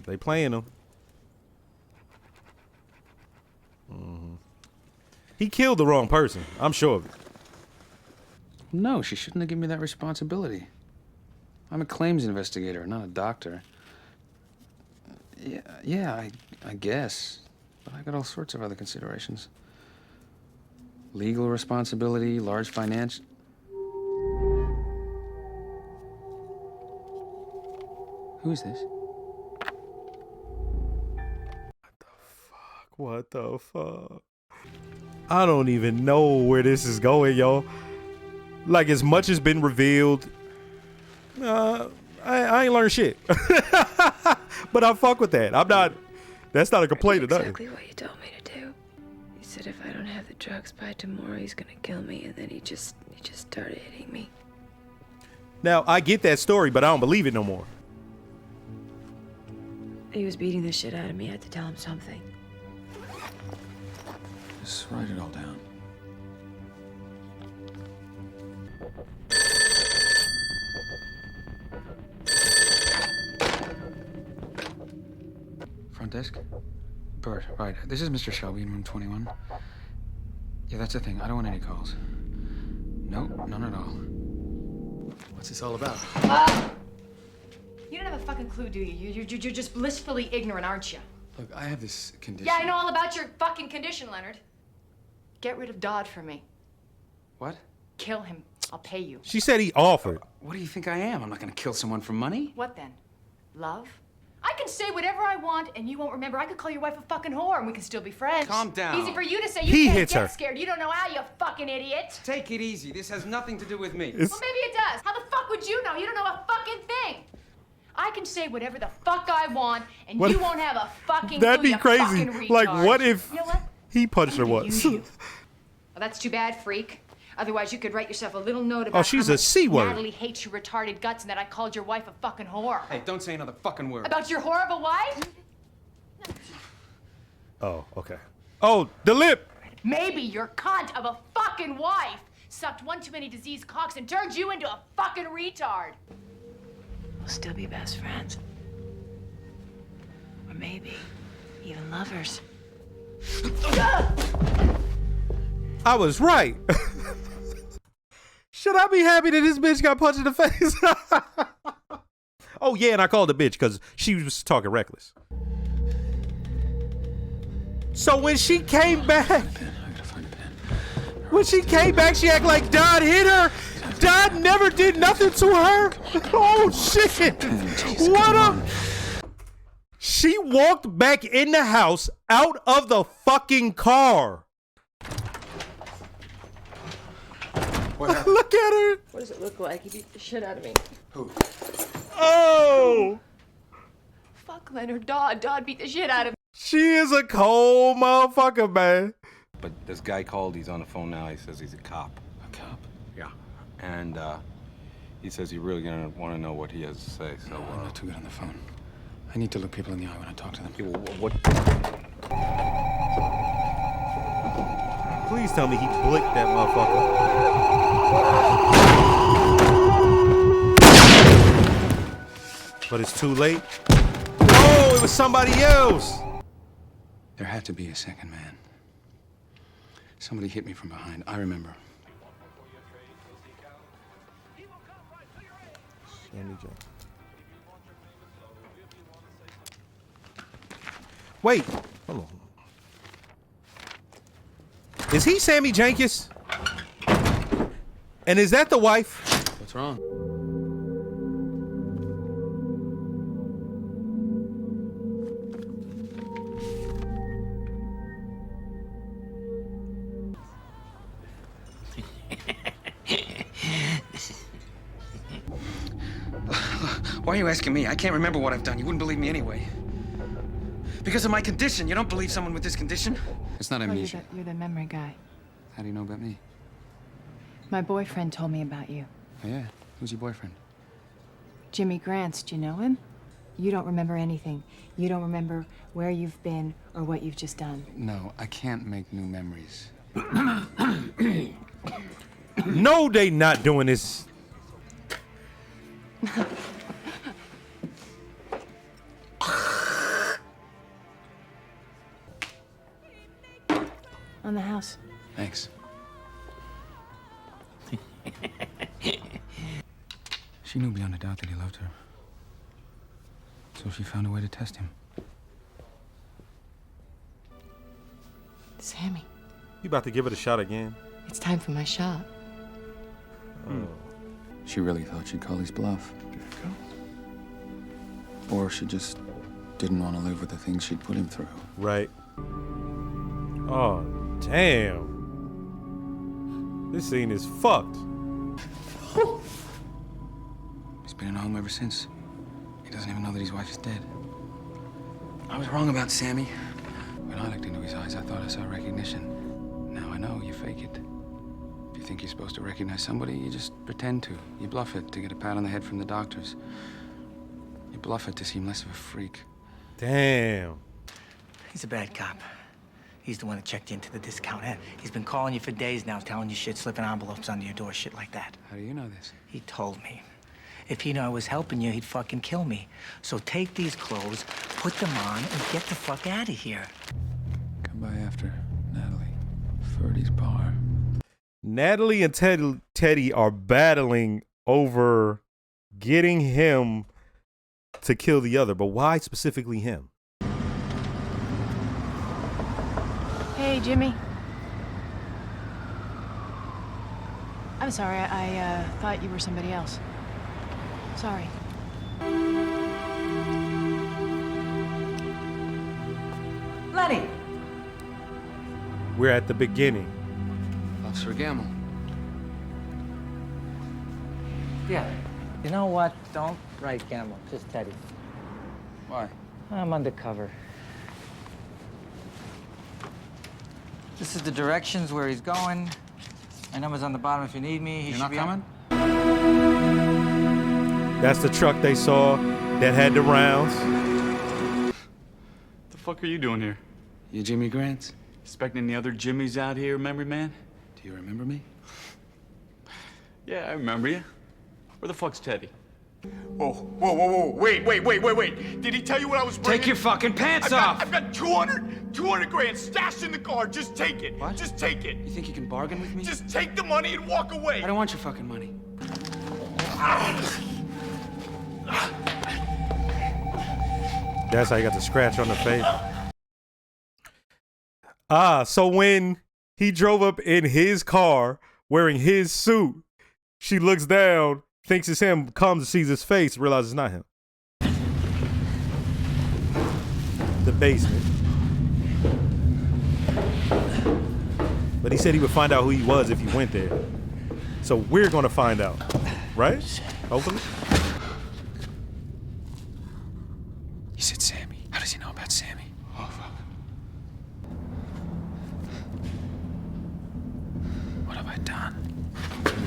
They playing him. He killed the wrong person. I'm sure of it. No, she shouldn't have given me that responsibility. I'm a claims investigator, not a doctor. Yeah, I guess. But I got all sorts of other considerations. Legal responsibility, large finance. Who is this? What the fuck? I don't even know where this is going, yo. Like, as much has been revealed, I ain't learned shit. But I fuck with that. That's not a complaint or nothing. Exactly what you told me to do. You said if I don't have the drugs by tomorrow, he's gonna kill me, and then he just started hitting me. Now, I get that story, but I don't believe it no more. He was beating the shit out of me. I had to tell him something. Just write it all down. Front desk? Bert, right. This is Mr. Shelby in room 21. Yeah, that's the thing. I don't want any calls. Nope, none at all. What's this all about? You don't have a fucking clue, do you? You're just blissfully ignorant, aren't you? Look, I have this condition. Yeah, I know all about your fucking condition, Leonard. Get rid of Dodd for me. What? Kill him. I'll pay you. She said he offered. What do you think I am? I'm not gonna kill someone for money. What then? Love? I can say whatever I want, and you won't remember. I could call your wife a fucking whore, and we can still be friends. Calm down. Easy for you to say. You He can't hits get her. scared. You don't know how, you fucking idiot. Take it easy. This has nothing to do with me. Well, maybe it does. How the fuck would you know? You don't know a fucking thing. I can say whatever the fuck I want, and What you if- won't have a fucking That'd clue, be you crazy. fucking Like, retard. what if You know what? he punched her I'm gonna once? use you. Well, that's too bad, freak. Otherwise, you could write yourself a little note about she's how a much C word. Natalie hates your retarded guts and that I called your wife a fucking whore. Hey, don't say another fucking word. About your whore of a wife? Oh, okay. Oh, the lip. Maybe your cunt of a fucking wife sucked one too many diseased cocks and turned you into a fucking retard. We'll still be best friends. Or maybe even lovers. I was right. Should I be happy that this bitch got punched in the face? Oh, yeah, and I called the bitch because she was talking reckless. So when she came back, she acted like Dodd hit her. Dodd never did nothing to her. Oh, shit. What up? She walked back in the house out of the fucking car. Look at her. What does it look like? He beat the shit out of me. Who? Oh. Fuck Leonard Dodd. Dodd beat the shit out of me. She is a cold motherfucker, man. But this guy called, he's on the phone now, he says he's a cop. A cop? Yeah. And he says he really gonna want to know what he has to say, so... I'm not too good on the phone. I need to look people in the eye when I talk to them. Yeah, well, what... Please tell me he blicked that motherfucker. But it's too late. Oh, it was somebody else. There had to be a second man. Somebody hit me from behind. I remember. Wait, hold on. Is he Sammy Jenkins? And is that the wife? What's wrong? Why are you asking me? I can't remember what I've done. You wouldn't believe me anyway. Because of my condition. You don't believe someone with this condition? It's not amnesia. You're the memory guy. How do you know about me? My boyfriend told me about you. Oh, yeah? Who's your boyfriend? Jimmy Grants, do you know him? You don't remember anything. You don't remember where you've been or what you've just done. No, I can't make new memories. No, they not doing this. house. Thanks. She knew beyond a doubt that he loved her. So she found a way to test him. Sammy, You about to give it a shot again? it's time for my shot. She really thought she'd call his bluff. Or she just didn't want to live with the things she'd put him through. Right. Oh, damn. This scene is fucked. He's been in a home ever since. He doesn't even know that his wife is dead. I was wrong about Sammy. When I looked into his eyes, I thought I saw recognition. Now I know you fake it. If you think you're supposed to recognize somebody, you just pretend to. You bluff it to get a pat on the head from the doctors. You bluff it to seem less of a freak. Damn. He's a bad cop. He's the one that checked you into the discount inn. He's been calling you for days now, telling you shit, slipping envelopes under your door, shit like that. How do you know this? He told me. If he knew I was helping you, he'd fucking kill me. So take these clothes, put them on, and get the fuck out of here. Come by after, Natalie. Ferdy's bar. Natalie and Teddy are battling over getting him to kill the other, but why specifically him? Hey, Jimmy. I'm sorry, I thought you were somebody else. Sorry. Lenny! We're at the beginning. Officer Gamble. Yeah. You know what? Don't write Gamble, just Teddy. Why? I'm undercover. This is the directions where he's going. My number's on the bottom if you need me. He You're should not be coming? That's the truck they saw that had the rounds. The fuck are you doing here? You Jimmy Grant? Expecting any other Jimmys out here, memory man? Do you remember me? Yeah, I remember you. Where the fuck's Teddy? Whoa, whoa, whoa, whoa, wait. Did he tell you what I was bringing? Take your fucking pants off! I've got 200 grand stashed in the car. Just take it. What? Just take it. You think you can bargain with me? Just take the money and walk away. I don't want your fucking money. That's how you got the scratch on the face. So when he drove up in his car wearing his suit, she looks down, thinks it's him, comes and sees his face, realizes it's not him. The basement. But he said he would find out who he was if he went there. So we're gonna find out, right? Hopefully. He said Sammy. How does he know about Sammy? Oh, fuck. What have I done?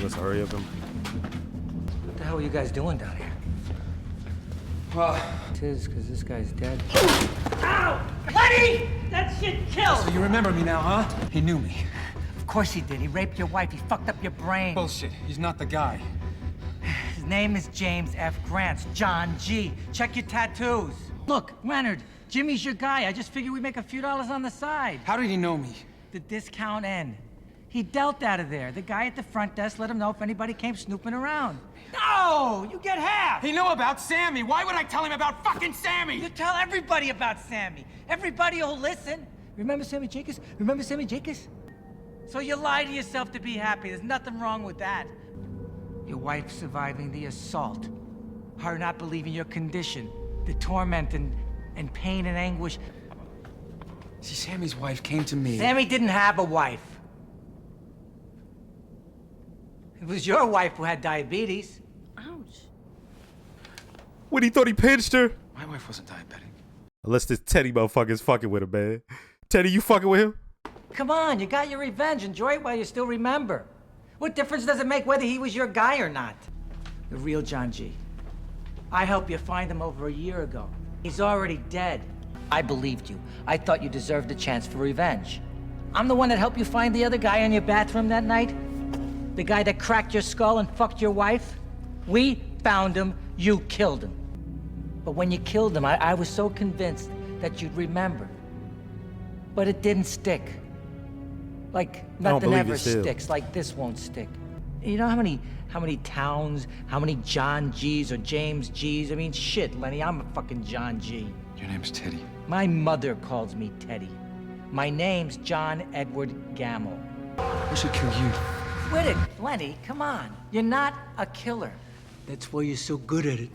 Let's hurry up him. What the hell are you guys doing down here? Well, It is, because this guy's dead. Ow! Lenny! That shit kills! so you remember me now, huh? He knew me. Of course he did. He raped your wife. He fucked up your brain. Bullshit. He's not the guy. His name is James F. Grant. John G. Check your tattoos. Look, Leonard, Jimmy's your guy. I just figured we'd make a few dollars on the side. How did he know me? The discount inn. He dealt out of there. The guy at the front desk let him know if anybody came snooping around. No! You get half! He knew about Sammy. Why would I tell him about fucking Sammy? You tell everybody about Sammy. Everybody will listen. Remember Sammy Jacobs? Remember Sammy Jacobs? So you lie to yourself to be happy. There's nothing wrong with that. Your wife surviving the assault. Her not believing your condition. The torment and pain and anguish. See, Sammy's wife came to me. Sammy didn't have a wife. It was your wife who had diabetes. Ouch. When he thought he pinched her. My wife wasn't diabetic. Unless this Teddy motherfucker's fucking with him, man. Teddy, you fucking with him? Come on, you got your revenge. Enjoy it while you still remember. What difference does it make whether he was your guy or not? The real John G. I helped you find him over a year ago. He's already dead. I believed you. I thought you deserved a chance for revenge. I'm the one that helped you find the other guy in your bathroom that night. The guy that cracked your skull and fucked your wife. We found him, you killed him. But when you killed him, I was so convinced that you'd remember. But it didn't stick. Like don't nothing believe ever you still. sticks. Like this won't stick. You know how many towns, how many John G's or James G's? I mean, shit, Lenny, I'm a fucking John G. Your name's Teddy. My mother calls me Teddy. My name's John Edward Gamble. I should kill you. Quit it, Lenny, come on. You're not a killer. That's why you're so good at it.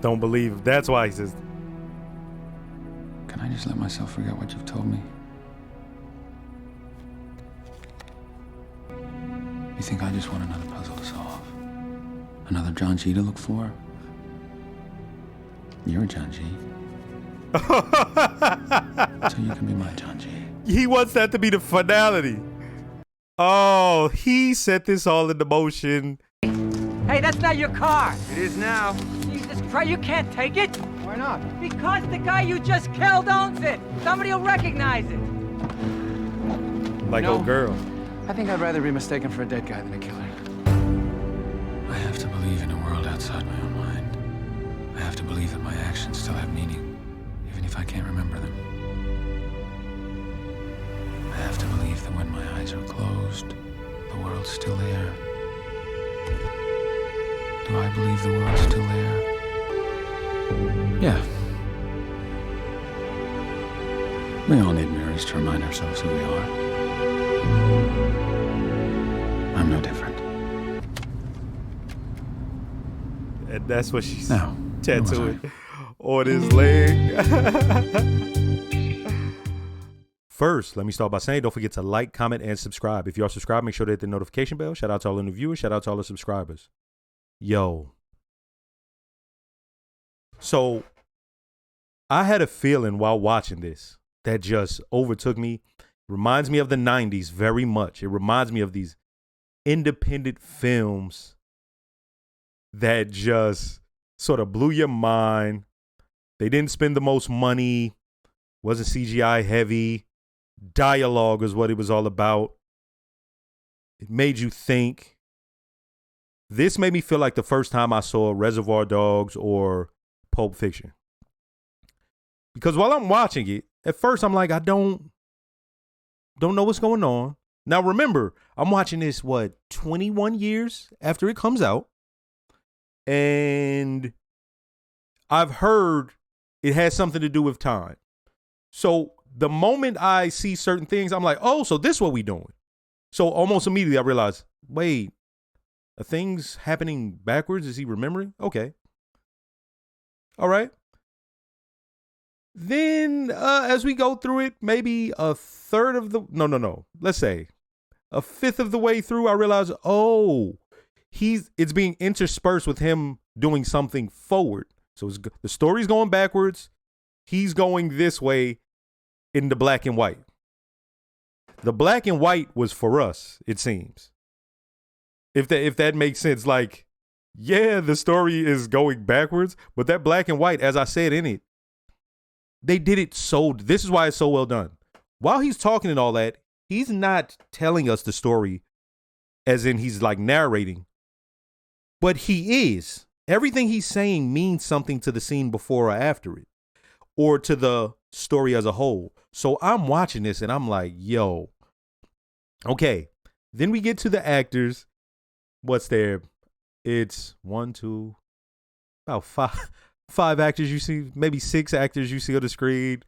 Don't believe. That's why he says. Can I just let myself forget what you've told me? You think I just want another puzzle to solve? Another John G to look for? You're a John G. So you can be my John G. He wants that to be the finality. Oh, he set this all into motion. Hey, that's not your car. It is now. Jesus Christ, you can't take it. Why not? Because the guy you just killed owns it. Somebody will recognize it. Like, No. oh, girl. I think I'd rather be mistaken for a dead guy than a killer. I have to believe in a world outside my own mind. I have to believe that my actions still have meaning, even if I can't remember them. I have to believe that when my eyes are closed, the world's still there. Do I believe the world's still there? Yeah. We all need mirrors to remind ourselves who we are. I'm no different. And that's what she's Now, tattooing on his leg. First, let me start by saying don't forget to like, comment, and subscribe. If you are subscribed, make sure to hit the notification bell. Shout out to all the new viewers. Shout out to all the subscribers. Yo. So, I had a feeling while watching this that just overtook me. Reminds me of the 90s very much. It reminds me of these independent films that just sort of blew your mind. They didn't spend the most money. Wasn't CGI heavy. Dialogue is what it was all about. It made you think. This made me feel like the first time I saw Reservoir Dogs or Pulp Fiction. Because while I'm watching it, at first I'm like, I don't know what's going on. Now remember, I'm watching this, 21 years after it comes out. And I've heard it has something to do with time. So the moment I see certain things, I'm like, oh, so this is what we doing. So almost immediately I realize, wait, are things happening backwards? Is he remembering? Okay. All right. Then as we go through it, maybe a third of the, no. Let's say a fifth of the way through, I realize, oh, it's being interspersed with him doing something forward. So the story's going backwards. He's going this way in the black and white. The black and white was for us, it seems. If that makes sense, like, yeah, the story is going backwards, but that black and white, as I said in it, they did it so, this is why it's so well done. While he's talking and all that, he's not telling us the story as in he's like narrating, but he is. Everything he's saying means something to the scene before or after it, or to the story as a whole. So I'm watching this and I'm like, yo, okay. Then we get to the actors. What's there? It's about five actors you see, maybe 6 actors you see on the screen,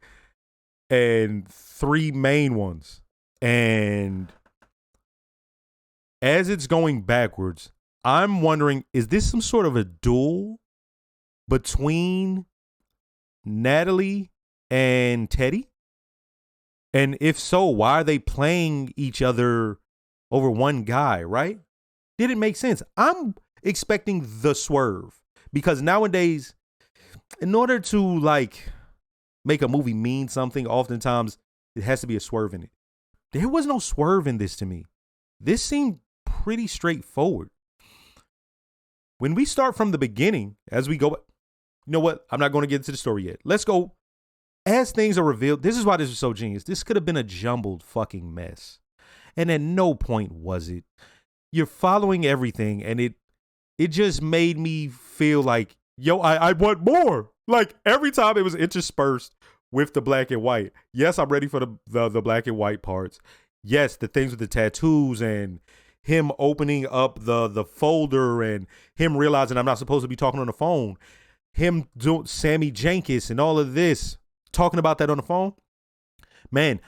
and 3 main ones. And as it's going backwards, I'm wondering, is this some sort of a duel between Natalie and Teddy? And if so, why are they playing each other over one guy, right? Did it make sense? I'm expecting the swerve, because nowadays, in order to like make a movie mean something, oftentimes it has to be a swerve in it. There was no swerve in this to me. This seemed pretty straightforward. When we start from the beginning, as we go, you know what? I'm not going to get into the story yet. Let's go. As things are revealed, this is why this is so genius. This could have been a jumbled fucking mess. And at no point was it. You're following everything, and it just made me feel like, yo, I want more. Like every time it was interspersed with the black and white. Yes, I'm ready for the black and white parts. Yes, the things with the tattoos and him opening up the folder and him realizing I'm not supposed to be talking on the phone. Him doing Sammy Jenkins and all of this, talking about that on the phone. Man,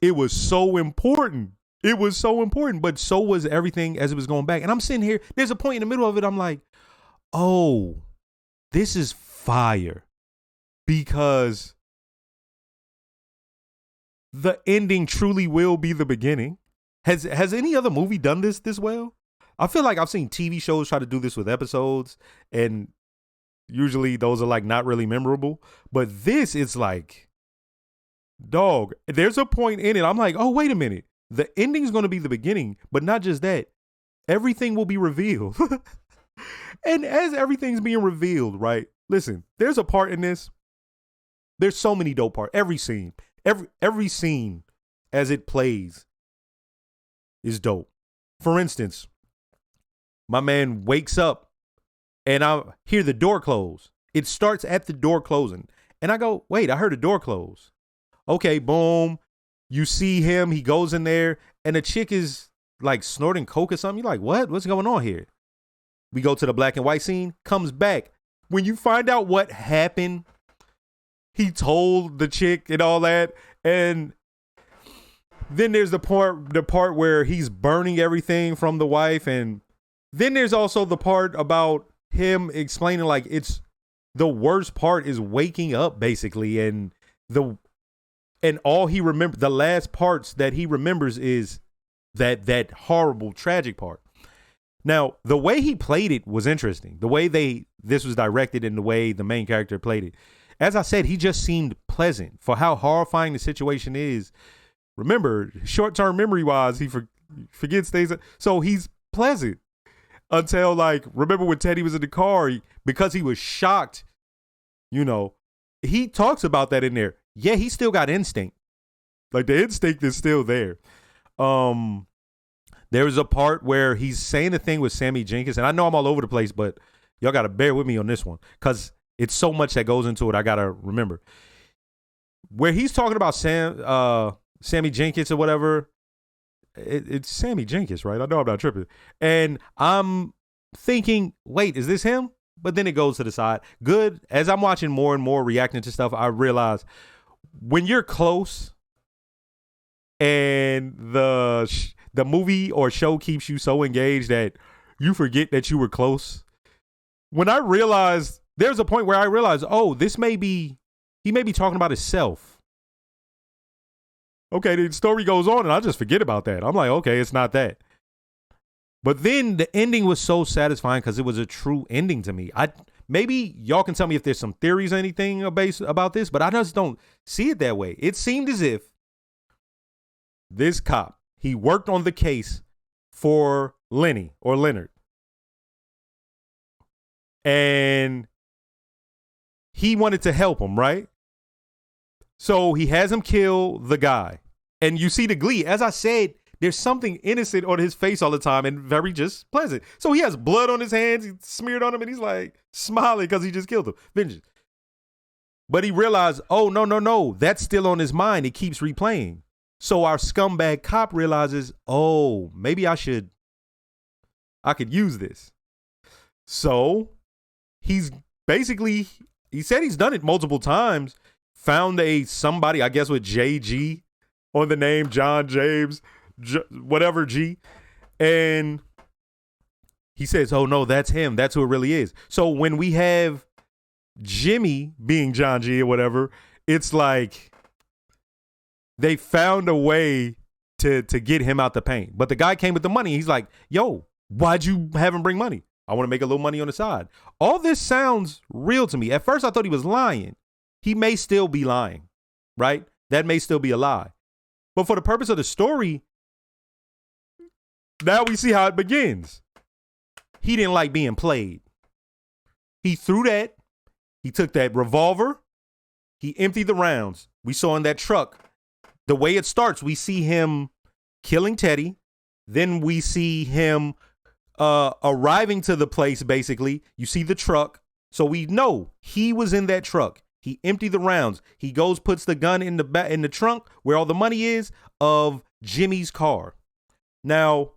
it was so important. It was so important, but so was everything as it was going back. And I'm sitting here, there's a point in the middle of it, I'm like, oh, this is fire. Because the ending truly will be the beginning. Has any other movie done this well? I feel like I've seen TV shows try to do this with episodes, and usually those are like not really memorable. But this is like, dog, there's a point in it. I'm like, oh, wait a minute. The ending's going to be the beginning, but not just that. Everything will be revealed. And as everything's being revealed, right? Listen, there's a part in this. There's so many dope parts. Every scene as it plays is dope. For instance, my man wakes up and I hear the door close. It starts at the door closing. And I go, wait, I heard a door close. Okay, boom. You see him, he goes in there, and the chick is like snorting coke or something. You're like, what? What's going on here? We go to the black and white scene, comes back. When you find out what happened, he told the chick and all that. And then there's the part where he's burning everything from the wife. And then there's also the part about him explaining like it's the worst part is waking up basically. And all he remembers, the last parts that he remembers is that horrible, tragic part. Now, the way he played it was interesting. The way this was directed and the way the main character played it. As I said, he just seemed pleasant for how horrifying the situation is. Remember, short-term memory-wise, he forgets things. So he's pleasant until, like, remember when Teddy was in the car, because he was shocked, he talks about that in there. Yeah, he still got instinct. Like, the instinct is still there. There was a part where he's saying the thing with Sammy Jenkins, and I know I'm all over the place, but y'all got to bear with me on this one because it's so much that goes into it. I got to remember. Where he's talking about Sammy Jenkins or whatever, it's Sammy Jenkins, right? I know I'm not tripping. And I'm thinking, wait, is this him? But then it goes to the side. Good. As I'm watching more and more reacting to stuff, I realize when you're close and the movie or show keeps you so engaged that you forget that you were close. When I realized, there's a point where I realized, oh, he may be talking about himself. Okay, the story goes on and I just forget about that. I'm like, okay, it's not that. But then the ending was so satisfying because it was a true ending to me. Maybe y'all can tell me if there's some theories or anything about this, but I just don't see it that way. It seemed as if this cop, he worked on the case for Lenny or Leonard. And he wanted to help him, right? So he has him kill the guy. And you see the glee. As I said, there's something innocent on his face all the time and very just pleasant. So he has blood on his hands, he smeared on him, and he's like smiling because he just killed him. Vengeance. But he realized, oh, no, that's still on his mind. It keeps replaying. So our scumbag cop realizes, oh, maybe I could use this. So he's basically, he said he's done it multiple times, found somebody, I guess with JG on the name, John James, whatever G. And he says, oh no, that's him. That's who it really is. So when we have Jimmy being John G or whatever, it's like they found a way to get him out the pain. But the guy came with the money. He's like, yo, why'd you have him bring money? I want to make a little money on the side. All this sounds real to me. At first, I thought he was lying. He may still be lying, right? That may still be a lie. But for the purpose of the story, now we see how it begins. He didn't like being played. He threw that. He took that revolver. He emptied the rounds. We saw in that truck. The way it starts, we see him killing Teddy. Then we see him arriving to the place, basically. You see the truck. So we know he was in that truck. He emptied the rounds. He goes, puts the gun in the trunk where all the money is of Jimmy's car. Now,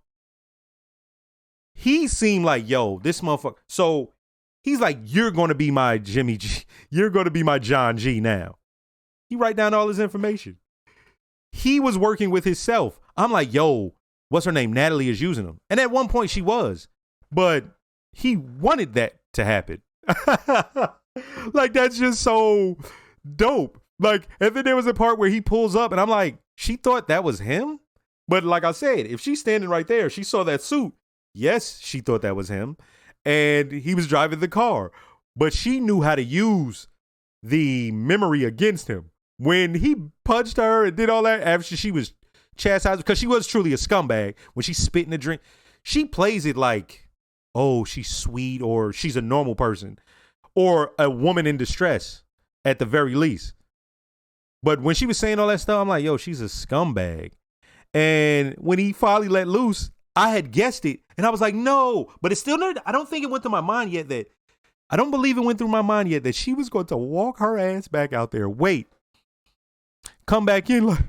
he seemed like, yo, this motherfucker. So he's like, you're going to be my Jimmy G. You're going to be my John G now. He write down all his information. He was working with himself. I'm like, yo, what's her name? Natalie is using him. And at one point she was. But he wanted that to happen. Like, that's just so dope. Like, and then there was a part where he pulls up and I'm like, she thought that was him? But like I said, if she's standing right there, she saw that suit. Yes, she thought that was him. And he was driving the car. But she knew how to use the memory against him. When he punched her and did all that after she was chastised, because she was truly a scumbag, when she spit in the drink, she plays it like, oh, she's sweet or she's a normal person or a woman in distress at the very least. But when she was saying all that stuff, I'm like, yo, she's a scumbag. And when he finally let loose, I had guessed it. And I was like, no, but it's still not, I don't think it went through my mind yet that, I don't believe it went through my mind yet that she was going to walk her ass back out there. Wait, come back in like,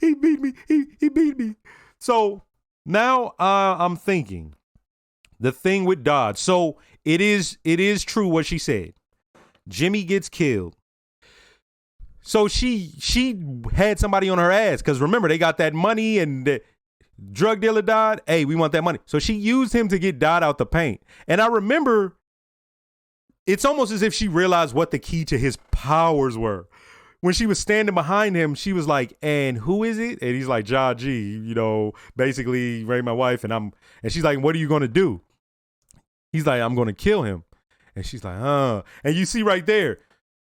he beat me. He beat me. So now I'm thinking the thing with Dodge. So it is true what she said. Jimmy gets killed. So she had somebody on her ass because remember they got that money and the drug dealer died. Hey, we want that money. So she used him to get Dodd out the paint. And I remember it's almost as if she realized what the key to his powers were. When she was standing behind him, she was like, and who is it? And he's like, John G, you know, basically raped my wife. And she's like, what are you going to do? He's like, I'm going to kill him. And she's like, and you see right there,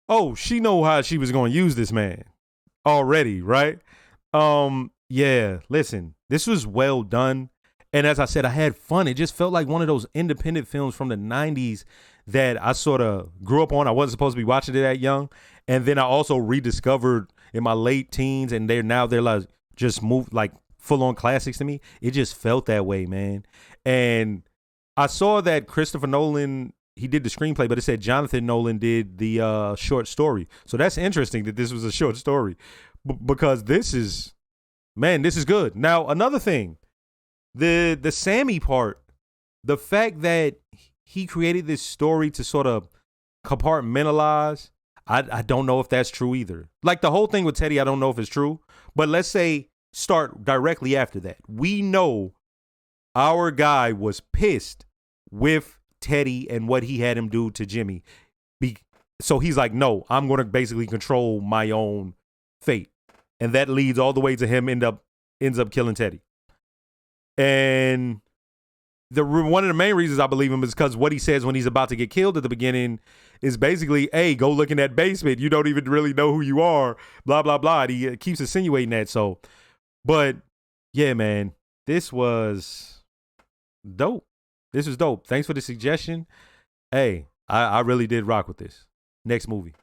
oh, she know how she was going to use this man already, right? Yeah, listen, this was well done. And as I said, I had fun. It just felt like one of those independent films from the 90s that I sort of grew up on. I wasn't supposed to be watching it that young. And then I also rediscovered in my late teens, and they're like just moved like full on classics to me. It just felt that way, man. And I saw that Christopher Nolan, he did the screenplay, but it said Jonathan Nolan did the short story. So that's interesting that this was a short story because this is good. Now, another thing, the Sammy part, the fact that he created this story to sort of compartmentalize, I don't know if that's true either. Like the whole thing with Teddy, I don't know if it's true, but let's say start directly after that. We know our guy was pissed with Teddy and what he had him do to Jimmy. So he's like, no, I'm going to basically control my own fate. And that leads all the way to him ends up killing Teddy. And one of the main reasons I believe him is because what he says when he's about to get killed at the beginning is basically, hey, go look in that basement. You don't even really know who you are, blah, blah, blah. And he keeps insinuating that. So, but yeah, man, this was dope. This was dope. Thanks for the suggestion. Hey, I really did rock with this. Next movie.